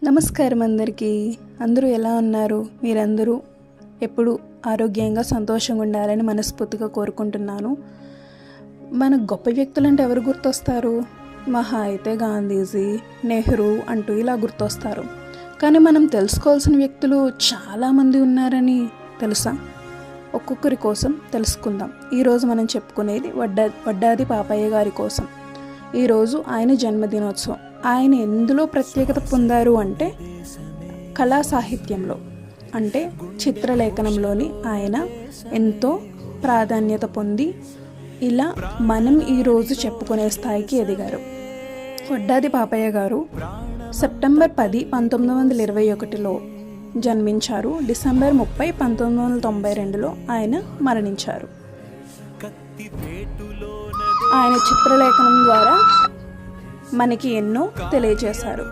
నమస్కారం అందరికీ. అందరూ ఎలా ఉన్నారు? మీరందరూ ఎప్పుడు ఆరోగ్యంగా సంతోషంగా ఉండాలని మనస్ఫూర్తిగా కోరుకుంటున్నాను. మన గొప్ప వ్యక్తులు అంటే ఎవరు గుర్తొస్తారు? మహా అయితే గాంధీజీ, నెహ్రూ అంటూ ఇలా గుర్తొస్తారు. కానీ మనం తెలుసుకోవాల్సిన వ్యక్తులు చాలామంది ఉన్నారని తెలుసా? ఒక్కొక్కరి కోసం తెలుసుకుందాం. ఈరోజు మనం చెప్పుకునేది వడ్డాది పాపయ్య గారి కోసం. ఈరోజు ఆయన జన్మదినోత్సవం. ఆయన ఎందులో ప్రత్యేకత పొందారు అంటే కళా సాహిత్యంలో, అంటే చిత్రలేఖనంలోని ఆయన ఎంతో ప్రాధాన్యత పొంది ఇలా మనం ఈరోజు చెప్పుకునే స్థాయికి ఎదిగారు. వడ్డాది పాపయ్య గారు సెప్టెంబర్ 10, 1921లో జన్మించారు. డిసెంబర్ 30, 1992లో ఆయన మరణించారు. ఆయన చిత్రలేఖనం ద్వారా మనకి ఎన్నో తెలియజేశారు.